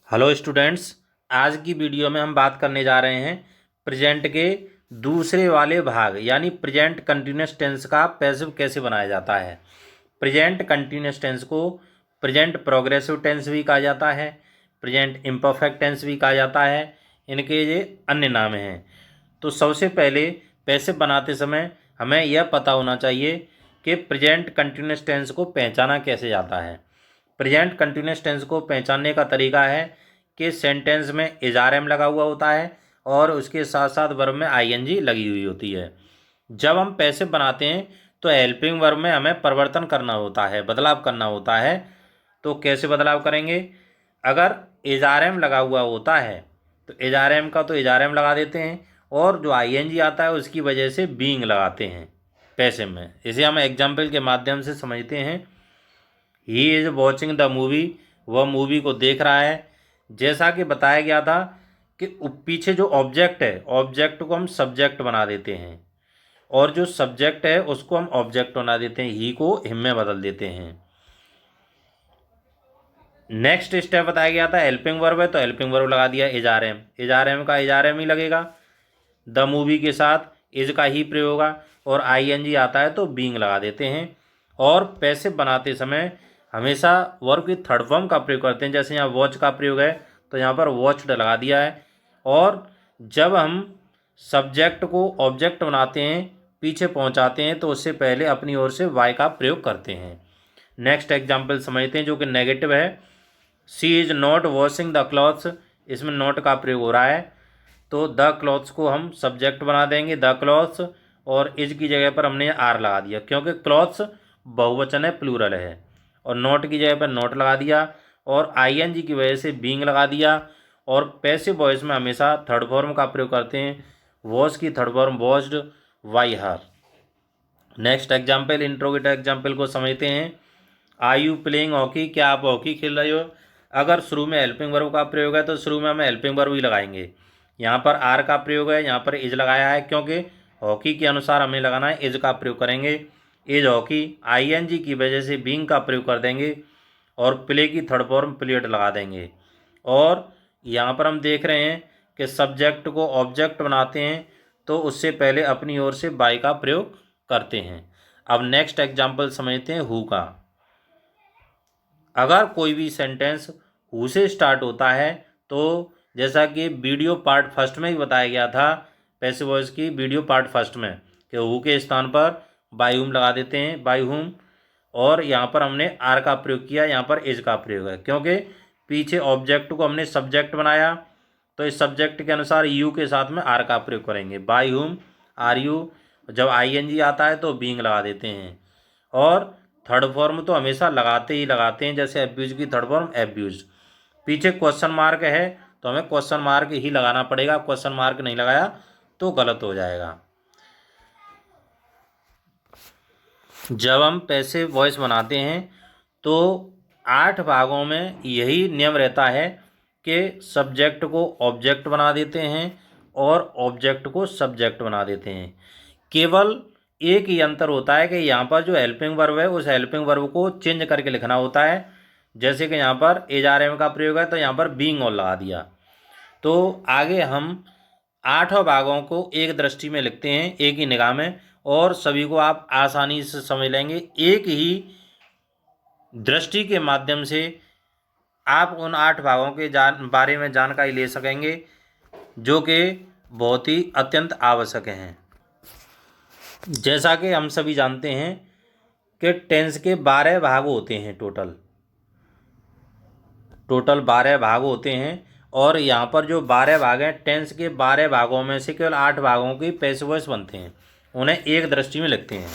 Hello students, आज की video में हम बात करने जा रहे हैं प्रेजेंट के दूसरे वाले भाग यानी प्रेजेंट कंटिन्यूस टेंस का पैसिव कैसे बनाया जाता है। प्रेजेंट कंटिन्यूस टेंस को प्रेजेंट प्रोग्रेसिव टेंस भी कहा जाता है, प्रेजेंट इम्परफेक्ट टेंस भी कहा जाता है। इनके ये अन्य नाम हैं। तो सबसे पहले पैसिव बनाते समय हमें यह पता होना चाहिए कि प्रेजेंट कंटिन्यूस टेंस को पहचाना कैसे जाता है। प्रेजेंट कंटिन्यूस टेंस को पहचानने का तरीका है कि सेंटेंस में इज़ारएम लगा हुआ होता है और उसके साथ साथ वर्ब में आईएनजी लगी हुई होती है। जब हम पैसिव बनाते हैं तो हेल्पिंग वर्ब में हमें परिवर्तन करना होता है, बदलाव करना होता है। तो कैसे बदलाव करेंगे? अगर इज़ारएम लगा हुआ होता है तो इज़ारएम का तो इज़ारएम लगा देते हैं और जो आईएनजी आता है उसकी वजह से बीइंग लगाते हैं पैसिव में। इसे हम एग्जाम्पल के माध्यम से समझते हैं। He is watching the movie, वह मूवी को देख रहा है। जैसा कि बताया गया था कि पीछे जो ऑब्जेक्ट है, ऑब्जेक्ट को हम सब्जेक्ट बना देते हैं और जो सब्जेक्ट है उसको हम ऑब्जेक्ट बना देते हैं, ही को हिम में बदल देते हैं। नेक्स्ट स्टेप बताया गया था हेल्पिंग वर्ब है तो हेल्पिंग वर्ब लगा दिया इज़ारएम, इज़ारएम का इज़ारएम ही लगेगा। द मूवी के साथ इज का ही प्रयोग होगा और आईएनजी आता है तो बीइंग लगा देते हैं। और पैसिव बनाते समय हमेशा वर्ब की थर्ड फॉर्म का प्रयोग करते हैं। जैसे यहाँ वॉच का प्रयोग है तो यहाँ पर वॉच्ड लगा दिया है। और जब हम सब्जेक्ट को ऑब्जेक्ट बनाते हैं, पीछे पहुँचाते हैं, तो उससे पहले अपनी ओर से वाई का प्रयोग करते हैं। नेक्स्ट एग्जाम्पल समझते हैं जो कि नेगेटिव है। She is not washing the clothes, इसमें नॉट का प्रयोग हो रहा है तो द क्लॉथ्स को हम सब्जेक्ट बना देंगे, द क्लॉथ्स, और इज की जगह पर हमने आर लगा दिया क्योंकि क्लॉथ्स बहुवचन है, प्लूरल है। और नॉट की जगह पर नॉट लगा दिया और आईएनजी की वजह से बीइंग लगा दिया। और पैसिव वॉइस में हमेशा थर्ड फॉर्म का प्रयोग करते हैं। वॉश की थर्ड फॉर्म वॉश्ड, वाई हर। नेक्स्ट एग्जाम्पल इंट्रोगेटिव एग्जाम्पल को समझते हैं। आर यू प्लेइंग हॉकी, क्या आप हॉकी खेल रहे हो? अगर शुरू में हेल्पिंग वर्ब का प्रयोग है तो शुरू में हमें हेल्पिंग वर्ब ही लगाएंगे। यहाँ पर आर का प्रयोग है, यहाँ पर इज लगाया है क्योंकि हॉकी के अनुसार हमें लगाना है, इज का प्रयोग करेंगे। इज हॉकी, आईएनजी की वजह से बीइंग का प्रयोग कर देंगे और प्ले की थर्ड फॉर्म प्लेड लगा देंगे। और यहाँ पर हम देख रहे हैं कि सब्जेक्ट को ऑब्जेक्ट बनाते हैं तो उससे पहले अपनी ओर से बाई का प्रयोग करते हैं। अब नेक्स्ट एग्जाम्पल समझते हैं हु का। अगर कोई भी सेंटेंस हु से स्टार्ट होता है तो जैसा कि वीडियो पार्ट फर्स्ट में ही बताया गया था, पैसिव वॉइस की वीडियो पार्ट फर्स्ट में, कि हु के स्थान पर बाई हुम लगा देते हैं, बाई हुम। और यहाँ पर हमने आर का प्रयोग किया, यहाँ पर इज का प्रयोग है क्योंकि पीछे ऑब्जेक्ट को हमने सब्जेक्ट बनाया तो इस सब्जेक्ट के अनुसार यू के साथ में आर का प्रयोग करेंगे। बाई हुम, आर यू। जब आईएनजी आता है तो बीइंग लगा देते हैं। और थर्ड फॉर्म तो हमेशा लगाते ही लगाते हैं, जैसे एब्यूज की थर्ड फॉर्म एब्यूज। पीछे क्वेश्चन मार्क है तो हमें क्वेश्चन मार्क ही लगाना पड़ेगा, क्वेश्चन मार्क नहीं लगाया तो गलत हो जाएगा। जब हम पैसिव वॉइस बनाते हैं तो 8 भागों में यही नियम रहता है कि सब्जेक्ट को ऑब्जेक्ट बना देते हैं और ऑब्जेक्ट को सब्जेक्ट बना देते हैं। केवल एक ही अंतर होता है कि यहाँ पर जो हेल्पिंग वर्ब है उस हेल्पिंग वर्ब को चेंज करके लिखना होता है। जैसे कि यहाँ पर इज़ारएम का प्रयोग है तो यहाँ पर बीइंग और लगा दिया। तो आगे हम 8 भागों को एक दृष्टि में लिखते हैं, एक ही निगाह में, और सभी को आप आसानी से समझ लेंगे। एक ही दृष्टि के माध्यम से आप उन 8 भागों के बारे में जानकारी ले सकेंगे जो कि बहुत ही अत्यंत आवश्यक हैं। जैसा कि हम सभी जानते हैं कि टेंस के 12 भाग होते हैं, टोटल 12 भाग होते हैं। और यहाँ पर जो 12 भाग हैं, टेंस के 12 भागों में से केवल 8 भागों की पैसिव वॉइस बनते हैं, उन्हें एक दृष्टि में लिखते हैं।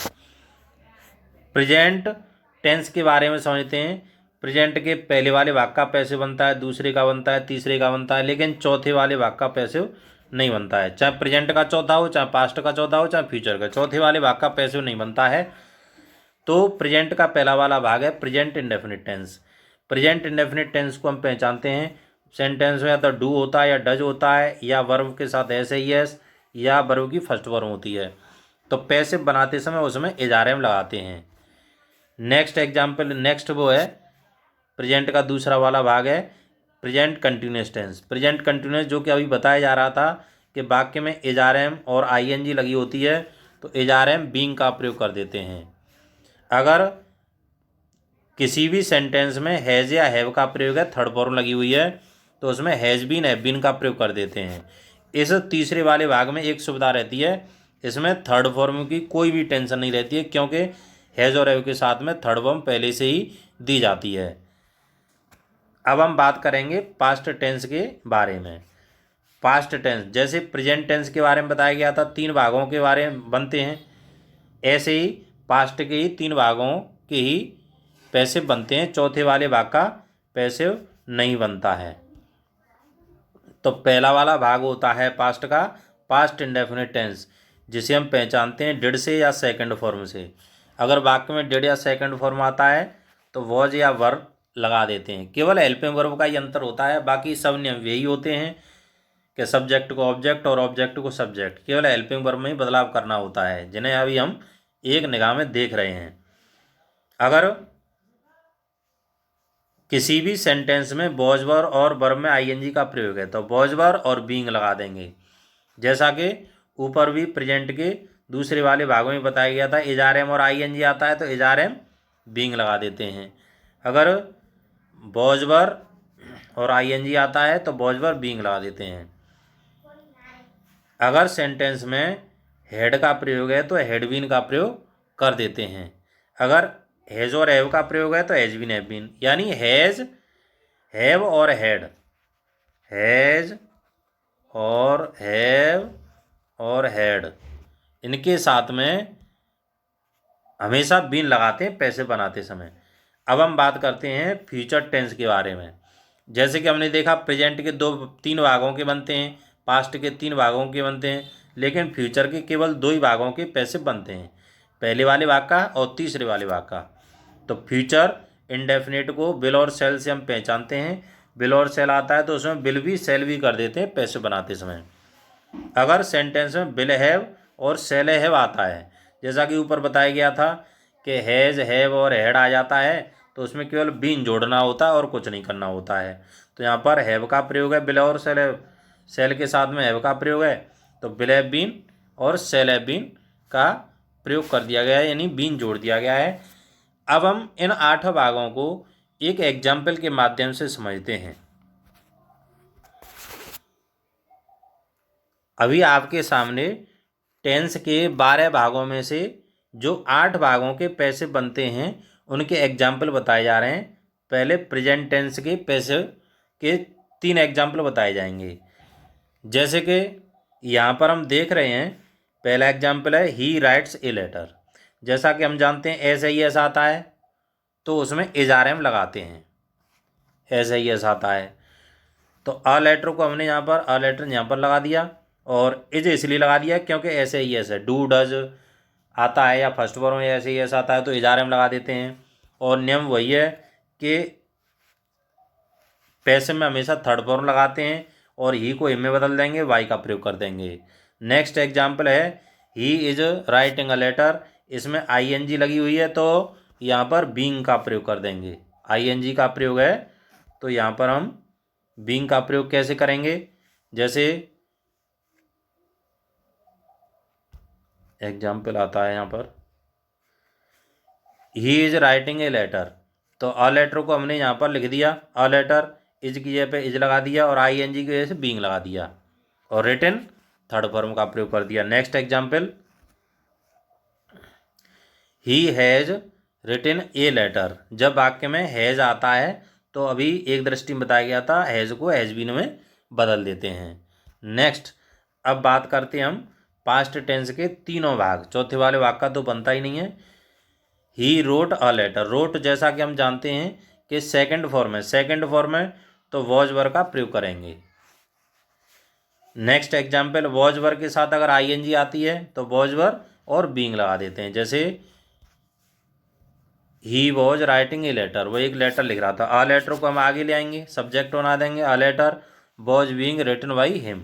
प्रेजेंट टेंस के बारे में समझते हैं। प्रेजेंट के पहले वाले भाग का पैसिव बनता है, दूसरे का बनता है, तीसरे का बनता है, लेकिन चौथे वाले भाग का पैसिव नहीं बनता है। चाहे प्रेजेंट का चौथा हो, चाहे पास्ट का चौथा हो, चाहे फ्यूचर का, चौथे वाले भाग का पैसिव नहीं बनता है। तो प्रेजेंट का पहला वाला भाग है present indefinite tense. Present indefinite tense को हम पहचानते हैं, सेंटेंस में या तो डू होता है या डज होता है या वर्ब के साथ एस है यस या वर्ब की फर्स्ट फॉर्म होती है। तो पैसिव बनाते समय उसमें इज़ारएम लगाते हैं। नेक्स्ट एग्जाम्पल, नेक्स्ट वो है प्रेजेंट का दूसरा वाला भाग है present continuous tense. Present continuous जो कि अभी बताया जा रहा था कि वाक्य में इज आर एम और आईएनजी लगी होती है तो इज आर एम बीइंग का प्रयोग कर देते हैं। अगर किसी भी सेंटेंस में हैज़ या हैव का प्रयोग है, थर्ड फॉर्म लगी हुई है, तो उसमें हैज़ बीन हैव बीन का प्रयोग कर देते हैं। इस तीसरे वाले भाग में एक सुविधा रहती है, इसमें थर्ड फॉर्म की कोई भी टेंशन नहीं रहती है, क्योंकि हैज़ और हैव के साथ में थर्ड फॉर्म पहले से ही दी जाती है। अब हम बात करेंगे पास्ट टेंस के बारे में। पास्ट टेंस जैसे प्रेजेंट टेंस के बारे में बताया गया था, 3 भागों के बारे में बनते हैं, ऐसे ही पास्ट के ही 3 भागों के ही पैसिव बनते हैं, चौथे वाले भाग का पैसिव नहीं बनता है। तो पहला वाला भाग होता है पास्ट का पास्ट इंडेफिनिट टेंस, जिसे हम पहचानते हैं डिड से या सेकंड फॉर्म से। अगर वाक्य में डिड या सेकंड फॉर्म आता है तो वॉज या वर लगा देते हैं। केवल हेल्पिंग वर्ब का ही अंतर होता है, बाकी सब नियम यही होते हैं कि सब्जेक्ट को ऑब्जेक्ट और ऑब्जेक्ट को सब्जेक्ट। केवल हेल्पिंग वर्ब में ही बदलाव करना होता है, जिन्हें अभी हम एक निगाह में देख रहे हैं। अगर किसी भी सेंटेंस में वॉज वर और वर्ब में आईएनजी का प्रयोग है तो वॉज वर और बीइंग लगा देंगे, जैसा कि ऊपर भी प्रेजेंट के दूसरे वाले भागों में बताया गया था। इज आर एम और आईएनजी आता है तो इज आर एम बीइंग लगा देते हैं। अगर वॉज वर और आईएनजी आता है तो वॉज वर बीइंग लगा देते हैं। अगर सेंटेंस में हेड का प्रयोग है तो हैड बीन का प्रयोग कर देते हैं। अगर हैज़ और हैव का प्रयोग है तो हैज़ बीन हैव बीन, यानी हैज़ हैव और हैड, हैज़ और हैव और हैड, इनके साथ में हमेशा बीन लगाते हैं पैसे बनाते समय। अब हम बात करते हैं फ्यूचर टेंस के बारे में। जैसे कि हमने देखा प्रेजेंट के 3 भागों के बनते हैं, पास्ट के 3 भागों के बनते हैं, लेकिन फ्यूचर के केवल 2 ही भागों के पैसे बनते हैं, पहले वाले भाग का और तीसरे वाले भाग का। तो फ्यूचर इंडेफिनिट को विल और सेल से हम पहचानते हैं। विल और सेल आता है तो उसमें विल भी सेल भी कर देते हैं पैसे बनाते समय। अगर सेंटेंस में विल हैव और सेल हैव आता है, जैसा कि ऊपर बताया गया था कि हैज़ हैव और हैड आ जाता है, तो उसमें केवल बीन जोड़ना होता है और कुछ नहीं करना होता है। तो यहाँ पर हैव का प्रयोग है विल और सेल हैव, सेल के साथ में हैव का प्रयोग है, तो विल हैव बीन और सेल हैव बीन का प्रयोग कर दिया गया है, यानी बीन जोड़ दिया गया है। अब हम इन 8 भागों को एक एग्जाम्पल के माध्यम से समझते हैं। अभी आपके सामने टेंस के 12 भागों में से जो 8 भागों के पैसे बनते हैं उनके एग्जाम्पल बताए जा रहे हैं। पहले प्रेजेंट टेंस के पैसे के 3 एग्जाम्पल बताए जाएंगे। जैसे कि यहाँ पर हम देख रहे हैं, पहला एग्जाम्पल है ही राइट्स ए लेटर। जैसा कि हम जानते हैं एस आई एस आता है तो उसमें इज आर एम लगाते हैं, एस आई एस आता है तो अ लेटर को हमने यहाँ पर अ लेटर यहाँ पर लगा दिया, और इज इसलिए लगा दिया क्योंकि एस आई एस है। डू डज आता है या फर्स्ट फॉर्म में एस आई एस आता है तो इज आर एम लगा देते हैं। और नियम वही है कि पैसे में हमेशा थर्ड फॉर्म लगाते हैं और ही को हिम में बदल देंगे, वाई का प्रयोग कर देंगे। नेक्स्ट एग्जाम्पल है he is writing a letter, इसमें आई एन जी लगी हुई है तो यहाँ पर बीइंग का प्रयोग कर देंगे। आई एन जी का प्रयोग है तो यहाँ पर हम बीइंग का प्रयोग कैसे करेंगे, जैसे एग्जाम्पल आता है यहाँ पर he is writing a letter, तो अ लेटर को हमने यहाँ पर लिख दिया, अ लेटर इज की जगह पे इज लगा दिया और आई एन जी की वजह से बीइंग लगा दिया और रिटन थर्ड फॉर्म का प्रयोग कर दिया। Next example he has written a letter, जब वाक्य में हैज़ आता है तो अभी एक दृष्टि में बताया गया था हैज़ को हैज़ बीन में बदल देते हैं। नेक्स्ट अब बात करते हैं हम पास्ट टेंस के तीनों भाग। चौथे वाले भाग का तो बनता ही नहीं है। He wrote a letter, wrote जैसा कि हम जानते हैं कि सेकंड फॉर्म है, सेकंड फॉर्म है तो वॉज वर का प्रयोग करेंगे। नेक्स्ट एग्जाम्पल वॉज वर के साथ अगर आई एन जी आती है तो वॉज वर और बीइंग लगा देते हैं। जैसे he was writing a letter, वो एक लेटर लिख रहा था, अ लेटर को हम आगे ले आएंगे, सब्जेक्ट बना देंगे a letter was being written by him.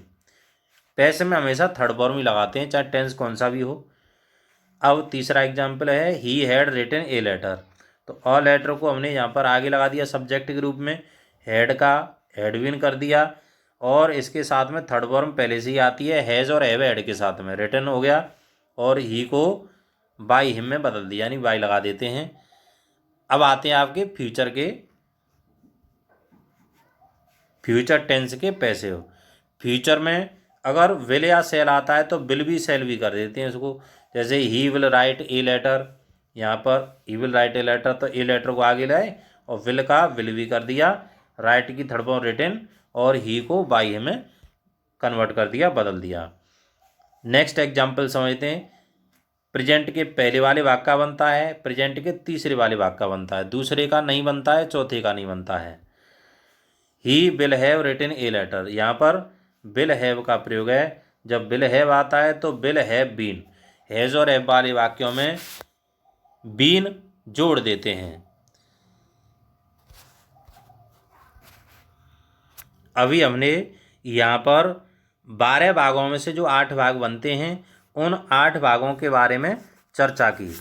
पैसे में हमेशा थर्ड फॉर्म ही लगाते हैं चाहे टेंस कौन सा भी हो। अब तीसरा एग्जाम्पल है he had written a letter, तो अ लेटर को हमने यहाँ पर आगे लगा दिया सब्जेक्ट के रूप में, हेड का हैड बीन कर दिया, और इसके साथ में थर्ड फॉर्म पहले से ही आती है, हैज़ और हैव ऐड के साथ में रिटन हो गया, और ही को बाई हिम में बदल दिया, यानी बाई लगा देते हैं। अब आते हैं आपके फ्यूचर टेंस के पैसे हो। फ्यूचर में अगर विल या सेल आता है तो विल भी सेल भी कर देते हैं इसको। जैसे he will write a letter, यहाँ पर he will write a letter, तो ए लेटर को आगे लाए और विल का विल भी कर दिया, राइट की थर्ड फॉर्म रिटन, और ही को बाई में कन्वर्ट कर दिया, बदल दिया। नेक्स्ट एग्जाम्पल समझते हैं। प्रेजेंट के पहले वाले भाग का बनता है, प्रेजेंट के तीसरे वाले भाग का बनता है, दूसरे का नहीं बनता है, चौथे का नहीं बनता है। He will have written a letter, यहाँ पर विल हैव का प्रयोग है। जब विल हैव आता है तो विल हैव बीन, हैज और हैव वाले वाक्यों में बीन जोड़ देते हैं। अभी हमने यहाँ पर 12 भागों में से जो 8 भाग बनते हैं, उन 8 भागों के बारे में चर्चा की।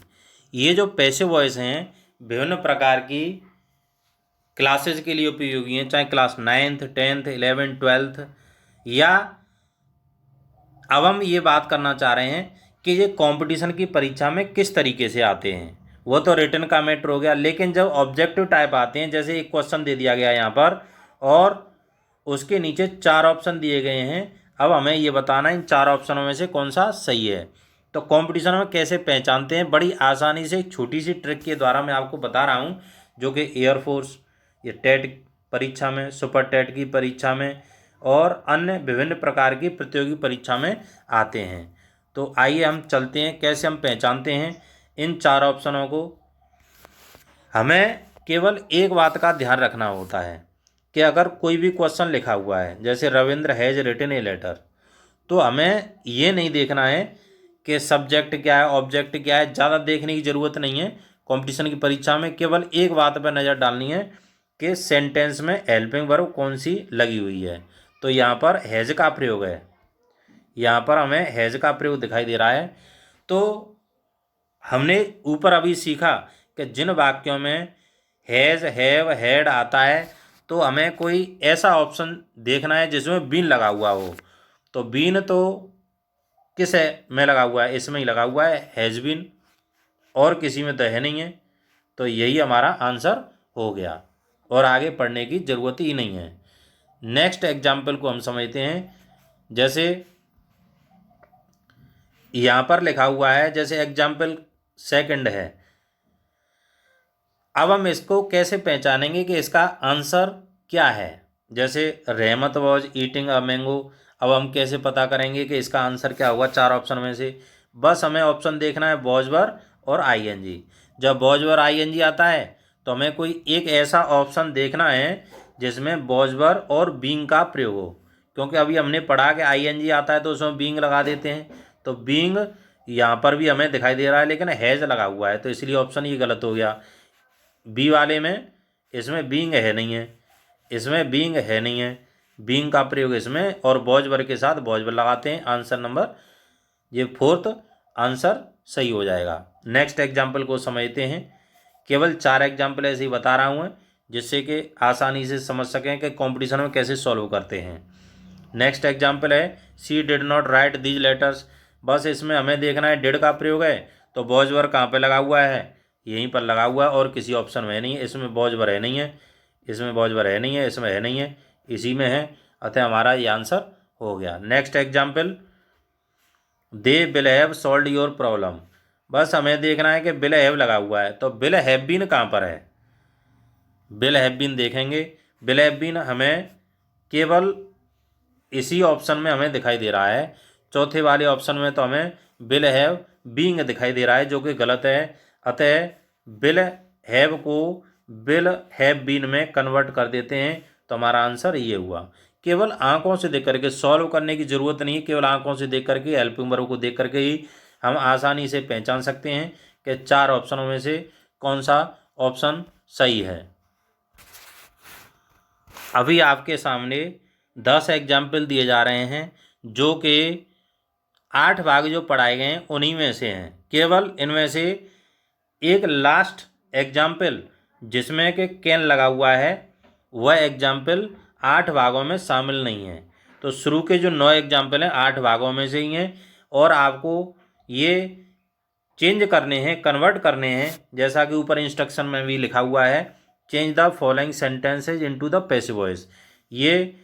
ये जो पैसिव वॉइस हैं विभिन्न प्रकार की क्लासेस के लिए उपयोगी हैं, चाहे class 9th 10th 11th 12th, या अब हम ये बात करना चाह रहे हैं कि ये कंपटीशन की परीक्षा में किस तरीके से आते हैं। वो तो रिटन का मैटर हो गया, लेकिन जब ऑब्जेक्टिव टाइप आते हैं, जैसे एक क्वेश्चन दे दिया गया यहाँ पर और उसके नीचे 4 ऑप्शन दिए गए हैं, अब हमें ये बताना इन 4 ऑप्शनों में से कौन सा सही है। तो कंपटीशन में कैसे पहचानते हैं, बड़ी आसानी से एक छोटी सी ट्रिक के द्वारा मैं आपको बता रहा हूँ, जो कि एयरफोर्स, ये टेट परीक्षा में, सुपर टेट की परीक्षा में और अन्य विभिन्न प्रकार की प्रतियोगी परीक्षा में आते हैं। तो आइए हम चलते हैं कैसे हम पहचानते हैं इन 4 ऑप्शनों को। हमें केवल एक बात का ध्यान रखना होता है कि अगर कोई भी क्वेश्चन लिखा हुआ है, जैसे Ravindra has written a letter, तो हमें ये नहीं देखना है कि सब्जेक्ट क्या है, ऑब्जेक्ट क्या है, ज़्यादा देखने की ज़रूरत नहीं है। कंपटीशन की परीक्षा में केवल एक बात पर नज़र डालनी है कि सेंटेंस में हेल्पिंग वर्ब कौन सी लगी हुई है। तो यहाँ पर हैज़ का प्रयोग है, यहाँ पर हमें हैज़ का प्रयोग दिखाई दे रहा है। तो हमने ऊपर अभी सीखा कि जिन वाक्यों में हैज़ हैव हैड आता है, तो हमें कोई ऐसा ऑप्शन देखना है जिसमें बीन लगा हुआ हो। तो बीन तो किस है में लगा हुआ है, इसमें ही लगा हुआ है, हैज़ बीन, और किसी में तो है नहीं है। तो यही हमारा आंसर हो गया और आगे पढ़ने की ज़रूरत ही नहीं है। नेक्स्ट एग्जाम्पल को हम समझते हैं। जैसे यहाँ पर लिखा हुआ है, जैसे एग्जाम्पल सेकंड है। अब हम इसको कैसे पहचानेंगे कि इसका आंसर क्या है। जैसे रहमत वॉज ईटिंग अ मैंगो, अब हम कैसे पता करेंगे कि इसका आंसर क्या होगा 4 ऑप्शन में से। बस हमें ऑप्शन देखना है वॉज वर और आईएनजी। जब वॉज वर आईएनजी आता है तो हमें कोई एक ऐसा ऑप्शन देखना है जिसमें वॉज वर और बीइंग का प्रयोग हो, क्योंकि अभी हमने पढ़ा कि आईएनजी आता है तो उसमें बीइंग लगा देते हैं। तो बीइंग यहाँ पर भी हमें दिखाई दे रहा है, लेकिन हैज़ लगा हुआ है, तो इसलिए ऑप्शन ये गलत हो गया। बी वाले में इसमें बीइंग है नहीं है, इसमें बीइंग है नहीं है, बीइंग का प्रयोग इसमें और वॉज वर के साथ वॉज वर लगाते हैं। आंसर नंबर ये 4th आंसर सही हो जाएगा। नेक्स्ट एग्जाम्पल को समझते हैं। केवल 4 एग्जाम्पल ऐसे ही बता रहा हूँ जिससे कि आसानी से समझ सकें कि कंपटीशन में कैसे सॉल्व करते हैं। नेक्स्ट एग्जाम्पल है she did not right these letters. बस इसमें हमें देखना है डिड का प्रयोग है, तो वॉज वर कहाँ पे लगा हुआ है, यहीं पर लगा हुआ है और किसी ऑप्शन में नहीं है। इसमें वॉज वर है नहीं है, इसमें वॉज वर है नहीं है, इसमें है नहीं है, इसी में है, अतः हमारा ये आंसर हो गया। Next example they will have solved your problem. बस हमें देखना है कि विल हैव लगा हुआ है, तो विल हैव बीन कहाँ पर है, विल हैव बीन देखेंगे। विल हैव बीन हमें केवल इसी ऑप्शन में हमें दिखाई दे रहा है, चौथे वाले ऑप्शन में तो हमें विल हैव बीइंग दिखाई दे रहा है, जो कि गलत है। अतः विल हैव को विल हैव बीन में कन्वर्ट कर देते हैं, तो हमारा आंसर ये हुआ। केवल आंखों से देख करके सॉल्व करने की ज़रूरत नहीं है, केवल आंखों से देख करके हेल्पिंग वर्ब को देख करके ही हम आसानी से पहचान सकते हैं कि 4 ऑप्शनों में से कौन सा ऑप्शन सही है। अभी आपके सामने 10 एग्जाम्पल दिए जा रहे हैं, जो कि 8 भाग जो पढ़ाए गए हैं उन्हीं में से हैं। केवल इनमें से एक लास्ट एग्जाम्पल जिसमें कि कैन लगा हुआ है, वह एग्जाम्पल 8 भागों में शामिल नहीं है। तो शुरू के जो 9 एग्जाम्पल हैं 8 भागों में से ही हैं और आपको ये चेंज करने हैं, कन्वर्ट करने हैं, जैसा कि ऊपर इंस्ट्रक्शन में भी लिखा हुआ है, change the following sentences into the passive voice. ये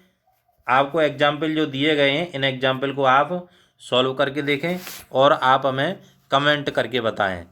आपको एग्जाम्पल जो दिए गए हैं इन एग्जाम्पल को आप सॉल्व करके देखें और आप हमें कमेंट करके बताएं।